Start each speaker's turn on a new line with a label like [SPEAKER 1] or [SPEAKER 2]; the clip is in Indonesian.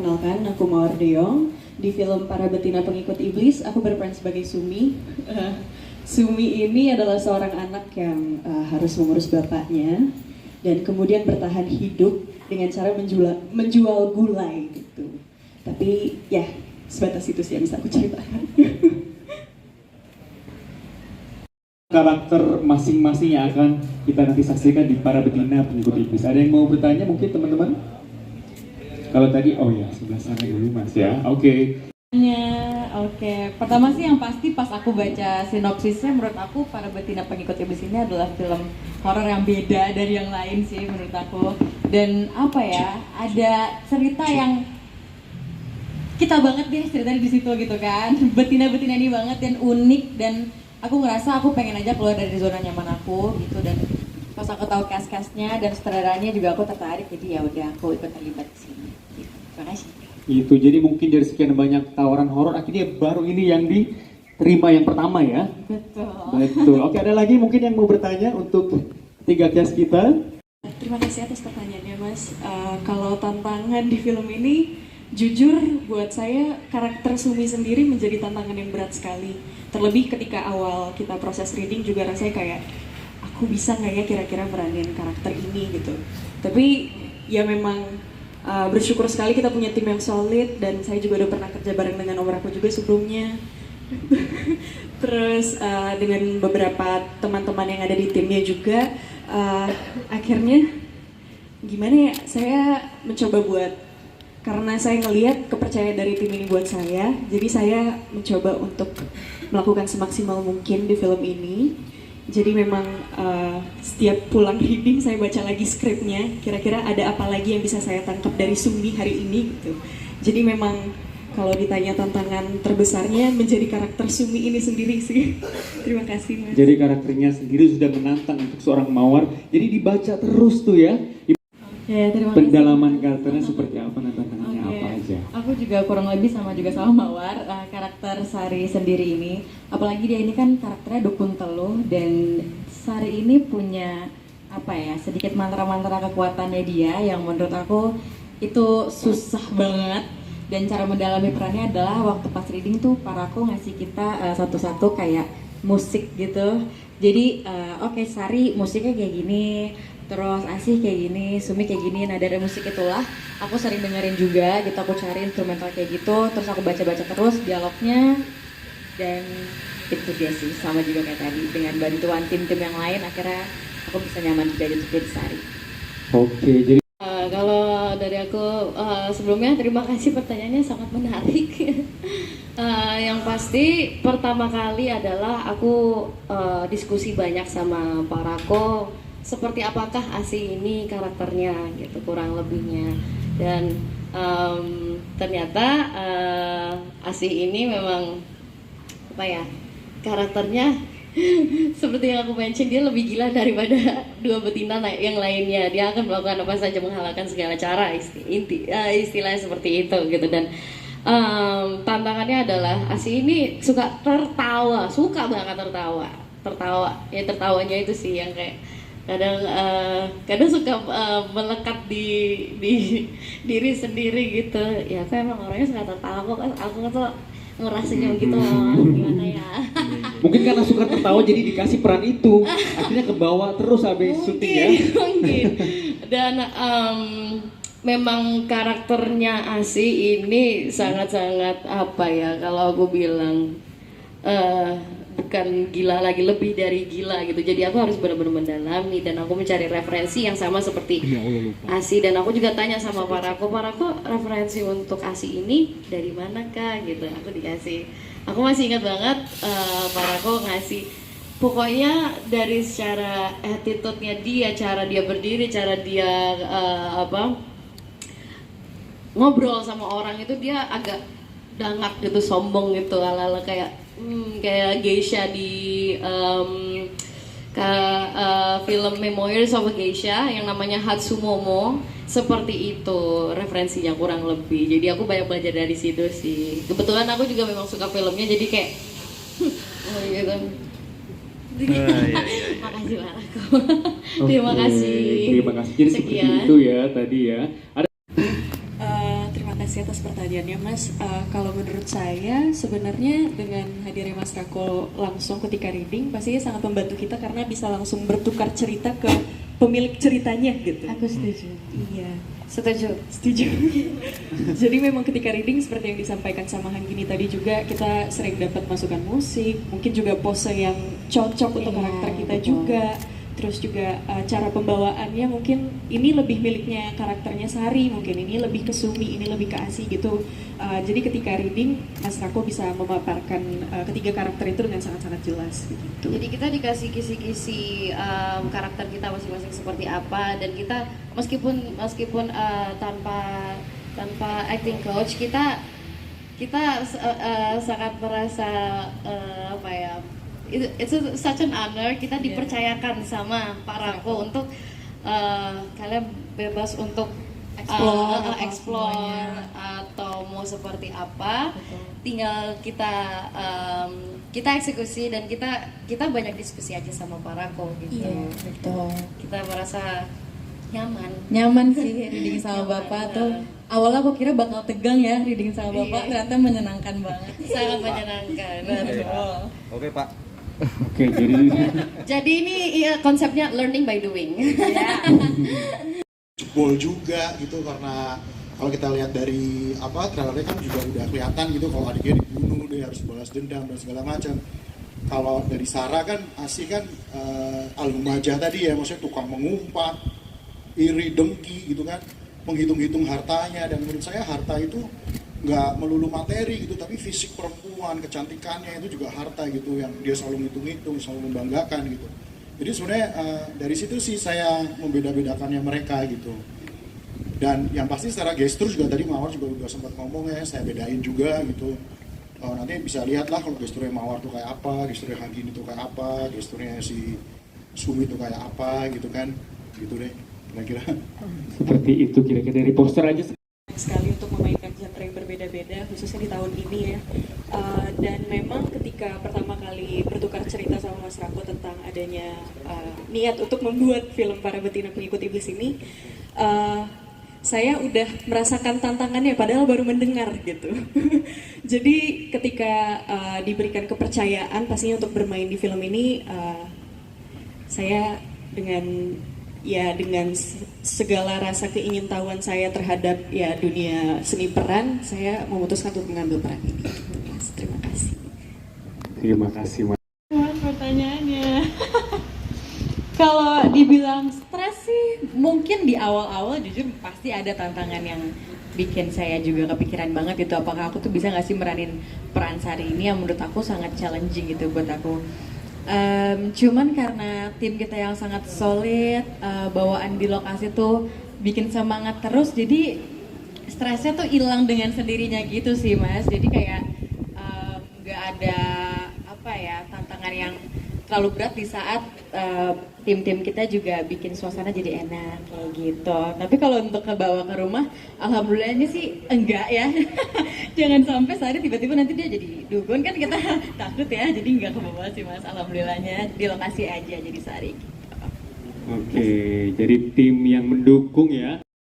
[SPEAKER 1] perkenalkan, aku Mawar Deong. Di film Para Betina Pengikut Iblis, aku berperan sebagai Sumi. Sumi ini adalah seorang anak yang harus mengurus bapaknya dan kemudian bertahan hidup dengan cara menjual gulai gitu. Tapi ya, sebatas itu sih yang bisa aku ceritakan.
[SPEAKER 2] Karakter masing-masing yang akan kita nanti saksikan di Para Betina Pengikut Iblis. Ada yang mau bertanya mungkin teman-teman? Kalau tadi, oh ya, sebelah sana dulu Mas ya. Oke.
[SPEAKER 3] Oke. Pertama sih yang pasti pas aku baca sinopsisnya, menurut aku Para Betina Pengikut Iblis ini adalah film horor yang beda dari yang lain sih menurut aku. Dan apa ya, ada cerita yang kita banget deh ceritanya di situ gitu kan. Betina-betina ini banget dan unik, dan aku ngerasa aku pengen aja keluar dari zona nyaman aku gitu. Dan pas aku tahu cast-castnya dan sutradaranya juga aku tertarik, jadi ya udah aku ikut terlibat di sini. Terima kasih.
[SPEAKER 2] Itu jadi mungkin dari sekian banyak tawaran horor akhirnya baru ini yang diterima yang pertama ya.
[SPEAKER 3] Betul.
[SPEAKER 2] Betul. Oke, ada lagi mungkin yang mau bertanya untuk 3 cast kita?
[SPEAKER 1] Terima kasih atas pertanyaannya Mas. Kalau tantangan di film ini, jujur buat saya karakter Sumi sendiri menjadi tantangan yang berat sekali. Terlebih ketika awal kita proses reading juga rasanya kayak, aku bisa nggak ya kira-kira meranin karakter ini gitu. Tapi ya memang bersyukur sekali kita punya tim yang solid, dan saya juga udah pernah kerja bareng dengan nomor aku juga sebelumnya. Terus dengan beberapa teman-teman yang ada di timnya juga, akhirnya gimana ya, saya mencoba buat, karena saya ngelihat kepercayaan dari tim ini buat saya, jadi saya mencoba untuk melakukan semaksimal mungkin di film ini. Jadi memang setiap pulang reading saya baca lagi skripnya, kira-kira ada apa lagi yang bisa saya tangkap dari Sumi hari ini gitu. Jadi memang kalau ditanya tantangan terbesarnya menjadi karakter Sumi ini sendiri sih. Terima kasih Mas.
[SPEAKER 2] Jadi karakternya sendiri sudah menantang untuk seorang Mawar. Jadi dibaca terus tuh ya.
[SPEAKER 3] Ya, terima kasih.
[SPEAKER 2] Pendalaman karakternya seperti apa, tantangannya apa aja?
[SPEAKER 3] Aku juga kurang lebih sama Mawar, karakter Sari sendiri ini. Apalagi dia ini kan karakternya dukun teluh, dan Sari ini punya apa ya, sedikit mantra-mantra kekuatannya dia yang menurut aku itu susah banget. Dan cara mendalami perannya adalah waktu pas reading tuh Parako ngasih kita satu-satu kayak musik gitu. Jadi oke, Sari musiknya kayak gini, terus Asih kayak gini, Sumi kayak gini. Nah dari musik itulah aku sering dengerin juga gitu, aku cari instrumental kayak gitu, terus aku baca-baca terus dialognya. Dan itu dia sih, sama juga kayak tadi, dengan bantuan tim-tim yang lain akhirnya aku bisa nyaman juga gitu jadi Sari.
[SPEAKER 2] Oke, jadi
[SPEAKER 4] kalau dari aku sebelumnya terima kasih, pertanyaannya sangat menarik. Yang pasti pertama kali adalah aku diskusi banyak sama Pak Rako, seperti apakah Asih ini karakternya gitu kurang lebihnya. Dan ternyata Asih ini memang apa ya, karakternya seperti yang aku mention, dia lebih gila daripada dua betina yang lainnya. Dia akan melakukan apa saja, menghalalkan segala cara, istilahnya seperti itu gitu. Dan tantangannya adalah Asih ini suka tertawa, suka banget tertawa ya, tertawanya itu sih yang kayak kadang suka melekat di diri sendiri gitu ya. Aku emang orangnya suka tertawa, aku tuh ngerasainnya begitu gimana ya.
[SPEAKER 2] mungkin karena suka tertawa jadi dikasih peran itu, akhirnya kebawa terus habis syuting ya.
[SPEAKER 4] Mungkin. Dan memang karakternya Asih ini sangat-sangat apa ya, kalau aku bilang bukan gila lagi, lebih dari gila gitu. Jadi aku harus benar-benar mendalami, dan aku mencari referensi yang sama seperti Asih. Dan aku juga tanya sama Pak Rako, referensi untuk Asih ini dari mana kak gitu. Aku dikasih, aku masih ingat banget Pak Rako ngasih, pokoknya dari secara attitude-nya dia, cara dia berdiri, cara dia ngobrol sama orang itu, dia agak dangak gitu, sombong gitu, ala-ala kayak geisha di film Memoirs of a Geisha yang namanya Hatsumomo. Seperti itu referensinya kurang lebih. Jadi aku banyak belajar dari situ sih. Kebetulan aku juga memang suka filmnya, jadi kayak gitu. Makasih Pak Rako. Terima kasih.
[SPEAKER 2] Terima kasih. Jadi seperti itu ya tadi ya. Ada
[SPEAKER 1] kasih atas pertanyaannya Mas. Kalau menurut saya sebenarnya dengan hadirnya Mas Rako langsung ketika reading pastinya sangat membantu kita karena bisa langsung bertukar cerita ke pemilik ceritanya gitu.
[SPEAKER 3] Aku setuju.
[SPEAKER 1] Iya,
[SPEAKER 4] Setuju.
[SPEAKER 1] setuju. Jadi memang ketika reading seperti yang disampaikan sama Hanggini tadi juga kita sering dapat masukan musik, mungkin juga pose yang cocok untuk
[SPEAKER 3] Iya,
[SPEAKER 1] karakter kita
[SPEAKER 3] betul.
[SPEAKER 1] juga. Terus juga cara pembawaannya mungkin ini lebih miliknya karakternya Sari, mungkin ini lebih ke Sumi, ini lebih ke Asi gitu. Jadi ketika reading Mas Rako bisa memaparkan ketiga karakter itu dengan sangat-sangat jelas gitu.
[SPEAKER 4] Jadi kita dikasih kisi-kisi karakter kita masing-masing seperti apa, dan kita meskipun tanpa acting coach kita sangat merasa apa ya, it's such an honor kita dipercayakan sama Pak Rako untuk kalian bebas untuk explore atau mau seperti apa, tinggal kita eksekusi, dan kita banyak diskusi aja sama Pak Rako gitu.
[SPEAKER 3] Iya, betul.
[SPEAKER 4] Kita merasa
[SPEAKER 3] Nyaman sih reading sama Bapak tuh. Awalnya aku kira bakal tegang ya reading sama Bapak, ternyata menyenangkan banget.
[SPEAKER 4] sangat menyenangkan. Betul.
[SPEAKER 5] Oke Pak.
[SPEAKER 2] Oke, jadi
[SPEAKER 4] Jadi ini ya, konsepnya learning by doing.
[SPEAKER 6] Jebol juga gitu, karena kalau kita lihat dari trailernya kan juga udah kelihatan gitu kalau adiknya dibunuh, dia harus balas dendam dan segala macam. Kalau dari Sarah kan Asi kan al-humajah tadi ya, maksudnya tukang mengumpat, iri, dengki gitu kan, menghitung-hitung hartanya, dan menurut saya harta itu nggak melulu materi gitu, tapi fisik perempuan, kecantikannya itu juga harta gitu, yang dia selalu ngitung-ngitung, selalu membanggakan gitu. Jadi sebenarnya dari situ sih saya membeda-bedakannya mereka gitu. Dan yang pasti secara gestur juga tadi Mawar juga udah sempat ngomong ya, saya bedain juga gitu. Nanti bisa lihat lah kalau gesturnya Mawar tuh kayak apa, gesturnya Hanggini tuh kayak apa, gesturnya si Sumi tuh kayak apa gitu kan, gitu deh kira-kira.
[SPEAKER 2] seperti itu kira-kira dari poster aja.
[SPEAKER 1] Sekali untuk memainkan genre yang berbeda-beda khususnya di tahun ini ya. Dan memang ketika pertama kali bertukar cerita sama Mas Rako tentang adanya niat untuk membuat film Para Betina Pengikut Iblis ini, saya udah merasakan tantangannya padahal baru mendengar gitu. Jadi ketika diberikan kepercayaan pastinya untuk bermain di film ini, saya dengan segala rasa keingintahuan saya terhadap ya dunia seni peran, saya memutuskan untuk mengambil peran ini. Yes, terima kasih.
[SPEAKER 2] Terima kasih Mas.
[SPEAKER 3] Pertanyaannya. Kalau dibilang stres sih, mungkin di awal-awal jujur pasti ada tantangan yang bikin saya juga kepikiran banget gitu. Apakah aku tuh bisa nggak sih meranin peran Sari ini yang menurut aku sangat challenging gitu buat aku. Cuman karena tim kita yang sangat solid, bawaan di lokasi tuh bikin semangat terus, jadi stresnya tuh hilang dengan sendirinya gitu sih Mas. Jadi kayak nggak ada tantangan yang terlalu berat di saat tim-tim kita juga bikin suasana jadi enak kayak gitu. Tapi kalau untuk kebawa ke rumah, alhamdulillahnya sih enggak ya. Jangan sampai Sari tiba-tiba nanti dia jadi dukun, kan kita takut ya. Jadi enggak kebawa sih Mas, alhamdulillahnya di lokasi aja jadi Sari.
[SPEAKER 2] Oke, jadi tim yang mendukung ya.